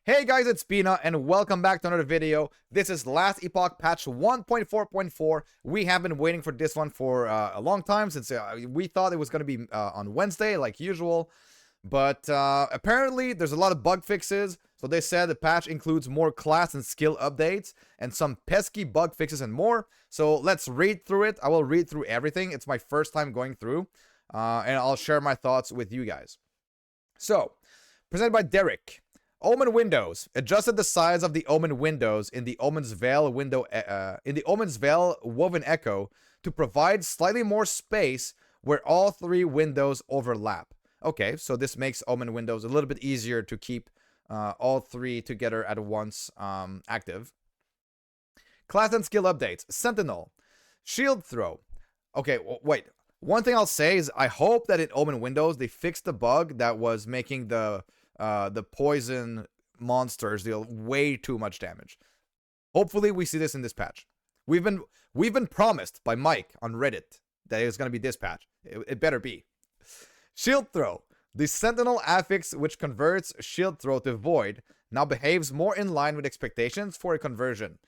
Hey guys, it's Bina, and welcome back to another video. This is Last Epoch patch 1.4.4. We have been waiting for this one for a long time, since we thought it was going to be on Wednesday, like usual. But apparently, there's a lot of bug fixes. So they said the patch includes more class and skill updates, and some pesky bug fixes and more. So let's read through it. I will read through everything. It's my first time going through, and I'll share my thoughts with you guys. So, presented by Derek. Omen windows adjusted the size of the Omen windows in the Omen's Veil window Omen's Veil Woven Echo to provide slightly more space where all three windows overlap. Okay, so this makes Omen windows a little bit easier to keep all three together at once active. Class and skill updates. Sentinel, shield throw. Okay, wait. One thing I'll say is I hope that in Omen windows they fixed the bug that was making the poison monsters deal way too much damage. Hopefully we see this in this patch. We've been promised by Mike on Reddit that it's gonna be this patch. It better be. Shield throw. The Sentinel affix, which converts shield throw to void, now behaves more in line with expectations for a conversion.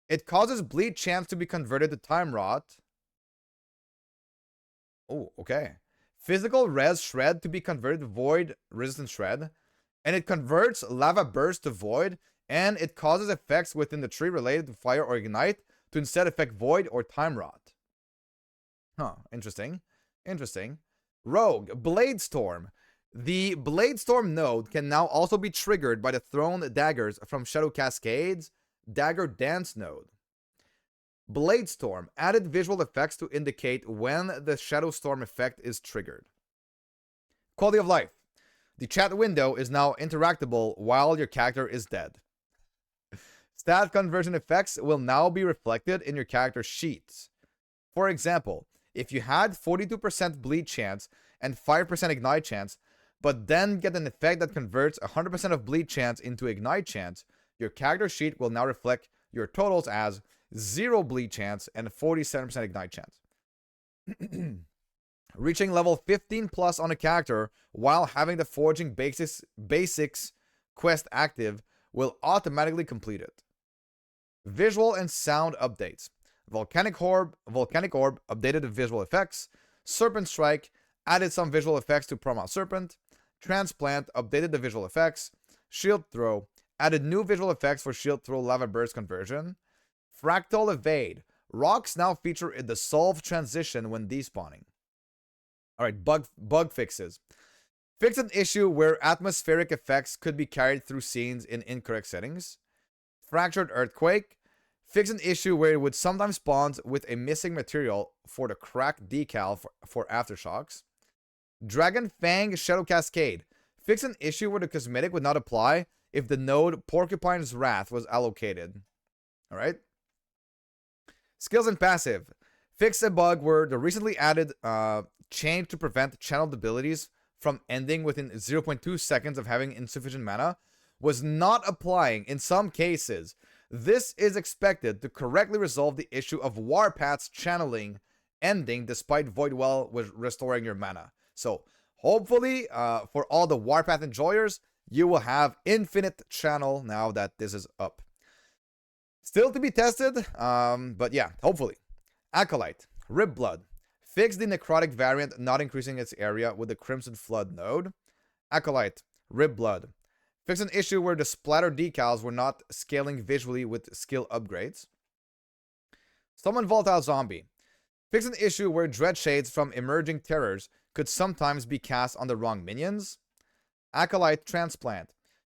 It causes bleed chance to be converted to time rot. Oh, okay. Physical res shred to be converted to void resistant shred. And it converts lava burst to void, and it causes effects within the tree related to fire or ignite to instead affect void or time rot. Huh, interesting. Interesting. Rogue, Blade Storm. The Blade Storm node can now also be triggered by the thrown daggers from Shadow Cascade's Dagger Dance node. Blade Storm added visual effects to indicate when the Shadow Storm effect is triggered. Quality of life. The chat window is now interactable while your character is dead. Stat conversion effects will now be reflected in your character sheets. For example, if you had 42% bleed chance and 5% ignite chance, but then get an effect that converts 100% of bleed chance into ignite chance, your character sheet will now reflect your totals as 0 bleed chance and 47% ignite chance. Reaching level 15 plus on a character while having the Forging Basics quest active will automatically complete it. Visual and sound updates. Volcanic Orb updated the visual effects. Serpent Strike added some visual effects to Promo Serpent. Transplant updated the visual effects. Shield Throw added new visual effects for Shield Throw Lava Burst conversion. Fractal Evade. Rocks now feature a dissolve transition when despawning. Alright, bug fixes. Fix an issue where atmospheric effects could be carried through scenes in incorrect settings. Fractured Earthquake. Fix an issue where it would sometimes spawn with a missing material for the cracked decal for aftershocks. Dragon Fang Shadow Cascade. Fix an issue where the cosmetic would not apply if the node Porcupine's Wrath was allocated. Alright. Skills and passive. Fix a bug where the recently added change to prevent channeled abilities from ending within 0.2 seconds of having insufficient mana was not applying in some cases. This is expected to correctly resolve the issue of Warpath's channeling ending despite Void Well was restoring your mana. So hopefully for all the Warpath enjoyers, you will have infinite channel now that this is up. Still to be tested, but yeah, hopefully. Acolyte, Rib Blood. Fix the necrotic variant not increasing its area with the Crimson Flood node. Acolyte, Rib Blood. Fix an issue where the splatter decals were not scaling visually with skill upgrades. Summon Volatile Zombie. Fix an issue where Dread Shades from Emerging Terrors could sometimes be cast on the wrong minions. Acolyte Transplant.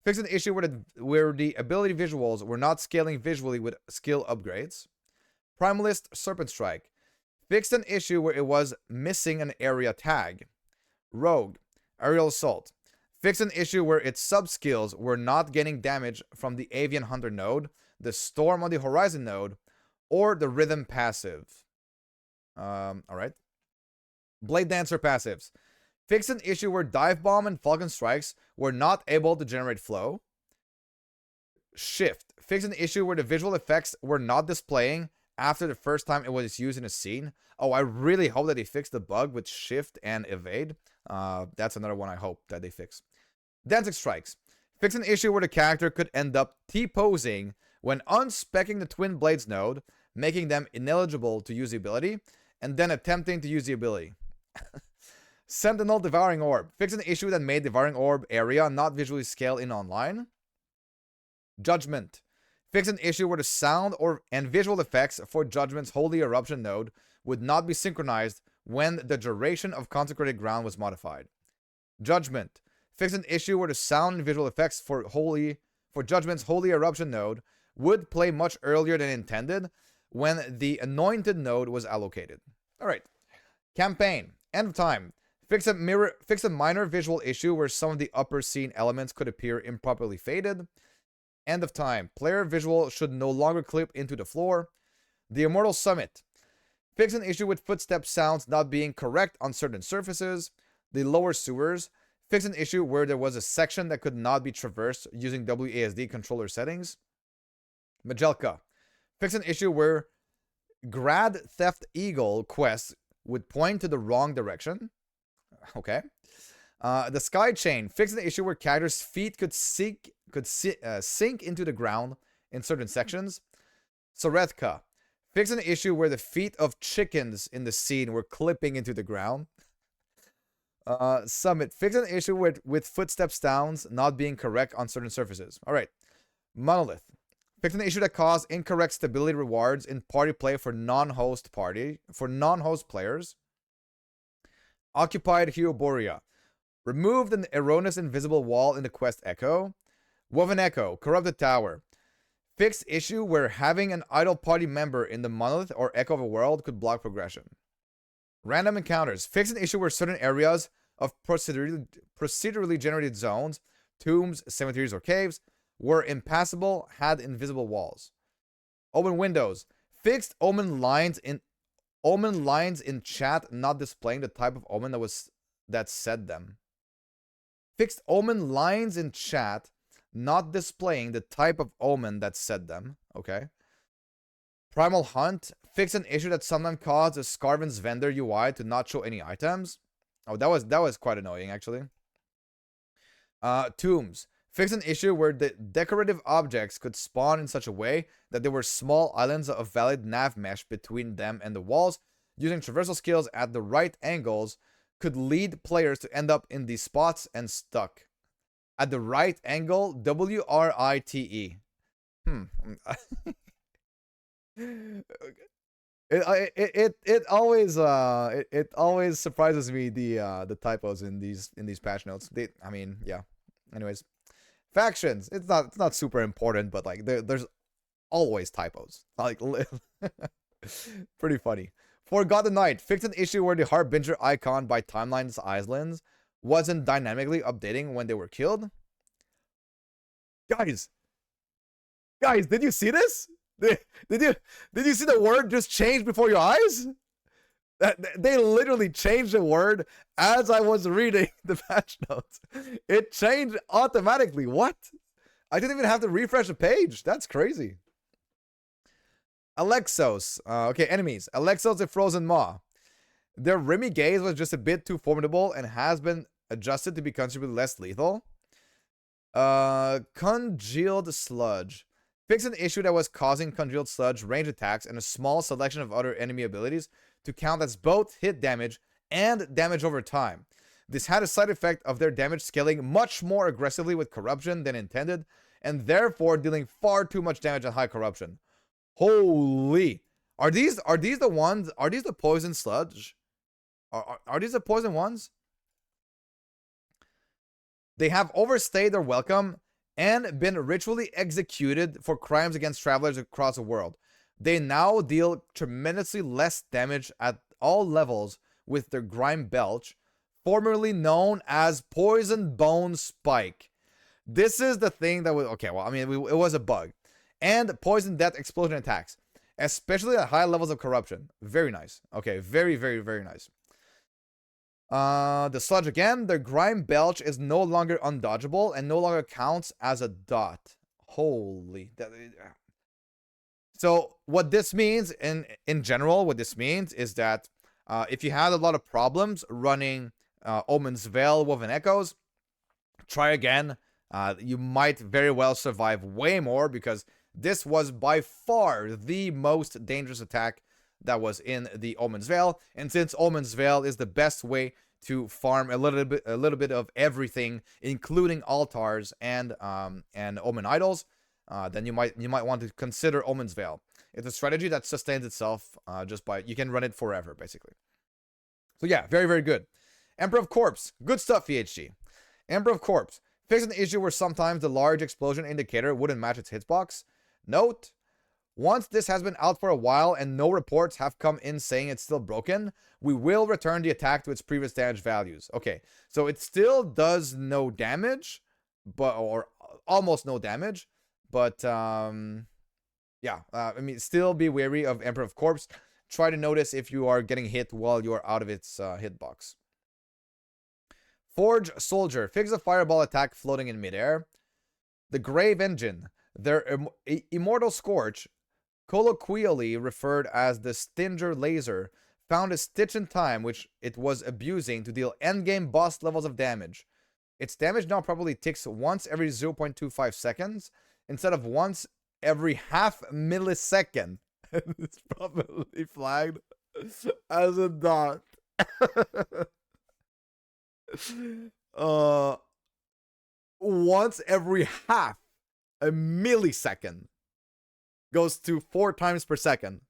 Fix an issue where the ability visuals were not scaling visually with skill upgrades. Primalist Serpent Strike. Fixed an issue where it was missing an area tag. Rogue, Aerial Assault. Fixed an issue where its sub-skills were not getting damage from the Avian Hunter node, the Storm on the Horizon node, or the Rhythm passive. Alright. Blade Dancer passives. Fixed an issue where Dive Bomb and Falcon Strikes were not able to generate flow. Shift. Fixed an issue where the visual effects were not displaying after the first time it was used in a scene. Oh, I really hope that they fix the bug with Shift and Evade. That's another one I hope that they fix. Dancing Strikes. Fix an issue where the character could end up T-posing when unspecking the Twin Blades node, making them ineligible to use the ability, and then attempting to use the ability. Sentinel Devouring Orb. Fix an issue that made Devouring Orb area not visually scale in online. Judgment. Fix an issue where the sound and visual effects for Judgment's Holy Eruption node would not be synchronized when the duration of Consecrated Ground was modified. Judgment. Fix an issue where the sound and visual effects for Judgment's Holy Eruption node would play much earlier than intended when the Anointed node was allocated. Alright. Campaign. End of time. Fix a minor visual issue where some of the upper scene elements could appear improperly faded. End of time. Player visual should no longer clip into the floor. The Immortal Summit. Fix an issue with footstep sounds not being correct on certain surfaces. The Lower Sewers. Fix an issue where there was a section that could not be traversed using WASD controller settings. Majelka. Fix an issue where Grad Theft Eagle quests would point to the wrong direction. Okay. The Sky Chain. Fix an issue where characters' feet could sink into the ground in certain sections. Sorethka. Fix an issue where the feet of chickens in the scene were clipping into the ground. Summit. Fix an issue with footstep sounds not being correct on certain surfaces. Alright. Monolith. Fix an issue that caused incorrect stability rewards in party play for non-host players. Occupied Hyoborea. Removed an erroneous invisible wall in the quest Echo. Woven Echo. Corrupted Tower. Fixed issue where having an idle party member in the Monolith or Echo of a World could block progression. Random Encounters. Fix an issue where certain areas of procedurally generated zones, tombs, cemeteries, or caves were impassable, had invisible walls. Omen Windows. Fixed Omen lines in chat not displaying the type of Omen that said them. Fixed Omen lines in chat not displaying the type of Omen that said them. Okay. Primal Hunt. Fix an issue that sometimes caused a Scarven's vendor UI to not show any items. Oh, that was quite annoying, actually. Tombs. Fix an issue where the decorative objects could spawn in such a way that there were small islands of valid nav mesh between them and the walls. Using traversal skills at the right angles could lead players to end up in these spots and stuck. At the right angle, WRITE. It always surprises me the typos in these patch notes. Yeah. Anyways, factions. It's not super important, but like there's always typos. Like pretty funny. Forgotten Knight. Fixed an issue where the Harbinger icon by Timeline's Islands wasn't dynamically updating when they were killed. Guys, did you see this? Did you see the word just change before your eyes? They literally changed the word as I was reading the patch notes. It changed automatically. What? I didn't even have to refresh the page. That's crazy. Alexos. Okay, enemies. Alexos the Frozen Maw. Their Remy gaze was just a bit too formidable and has been adjusted to be considerably less lethal. Congealed Sludge. Fix an issue that was causing Congealed Sludge range attacks and a small selection of other enemy abilities to count as both hit damage and damage over time. This had a side effect of their damage scaling much more aggressively with corruption than intended, and therefore dealing far too much damage at high corruption. Holy. Are these the ones? Are these the poison sludge? Are these the poison ones? They have overstayed their welcome and been ritually executed for crimes against travelers across the world. They now deal tremendously less damage at all levels with their Grime Belch, formerly known as Poison Bone Spike. This is the thing that was... Okay, well, I mean, it was a bug. And Poison Death Explosion attacks, especially at high levels of corruption. Very nice. Okay, very, very, very nice. The sludge again. The Grime Belch is no longer undodgeable and no longer counts as a dot. Holy... So what this means, in general, what this means is that if you had a lot of problems running Omen's Veil, Woven Echoes, try again You might very well survive way more, because this was by far the most dangerous attack that was in the Omen's Veil. And since Omen's Veil is the best way to farm a little bit of everything, including altars and Omen idols, then you might want to consider Omen's Veil. It's a strategy that sustains itself just by, you can run it forever, basically. So yeah, very, very good. Emperor of Corpse, good stuff, VHG. Emperor of Corpse, fix an issue where sometimes the large explosion indicator wouldn't match its hitbox. Note, once this has been out for a while and no reports have come in saying it's still broken, we will return the attack to its previous damage values. Okay, so it still does no damage, or almost no damage, but yeah, I mean, still be wary of Emperor of Corpse. Try to notice if you are getting hit while you're out of its hitbox. Forge Soldier, fix a fireball attack floating in midair. The Grave Engine, their Immortal Scorch, colloquially referred as the Stinger Laser, found a stitch in time which it was abusing to deal endgame boss levels of damage. Its damage now probably ticks once every 0.25 seconds instead of once every half millisecond. It's probably flagged as a dot. Once every half a millisecond goes to 4 times per second.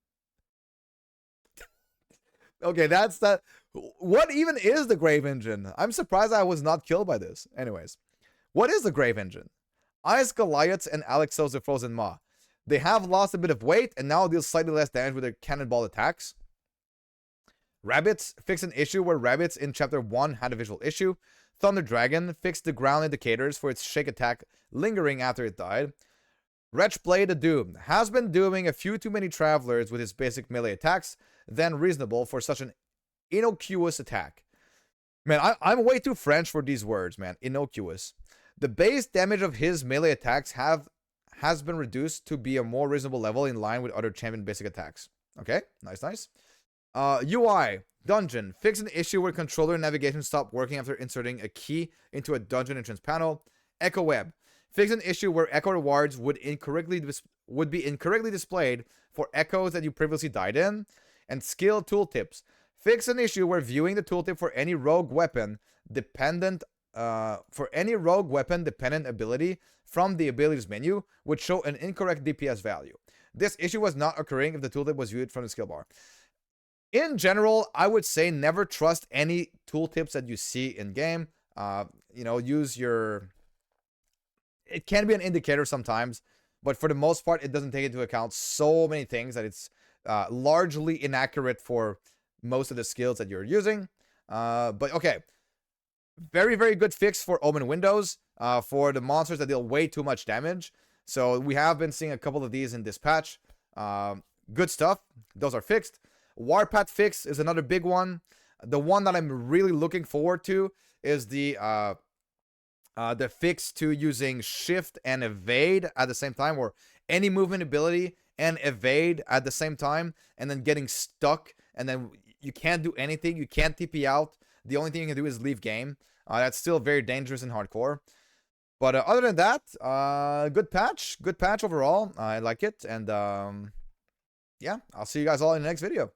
Okay, that's that. What even is the Grave Engine? I'm surprised I was not killed by this. Anyways, what is the Grave Engine? Ice Goliaths and Alexos the Frozen Maw. They have lost a bit of weight and now deal slightly less damage with their cannonball attacks. Rabbits, fix an issue where rabbits in chapter 1 had a visual issue. Thunder Dragon, fixed the ground indicators for its shake attack lingering after it died. Wretchblade the Doom has been doing a few too many travelers with his basic melee attacks than reasonable for such an innocuous attack. Man, I'm way too French for these words, man. Innocuous. The base damage of his melee attacks has been reduced to be a more reasonable level in line with other champion basic attacks. Okay, nice. UI, Dungeon, fix an issue where controller and navigation stop working after inserting a key into a dungeon entrance panel. Echo Web, fix an issue where echo rewards would be incorrectly displayed for echoes that you previously died in. And Skill Tooltips, fix an issue where viewing the tooltip for any rogue weapon dependent ability from the abilities menu would show an incorrect DPS value. This issue was not occurring if the tooltip was viewed from the skill bar. In general, I would say never trust any tooltips that you see in game. Use your... It can be an indicator sometimes, but for the most part, it doesn't take into account so many things that it's largely inaccurate for most of the skills that you're using. But okay. Very, very good fix for Omen Windows for the monsters that deal way too much damage. So we have been seeing a couple of these in this patch. Good stuff. Those are fixed. Warpath fix is another big one. The one that I'm really looking forward to is the fix to using shift and evade at the same time, or any movement ability and evade at the same time, and then getting stuck, and then you can't do anything. You can't TP out. The only thing you can do is leave game. That's still very dangerous in hardcore. But other than that, good patch. Good patch overall. I like it. And yeah, I'll see you guys all in the next video.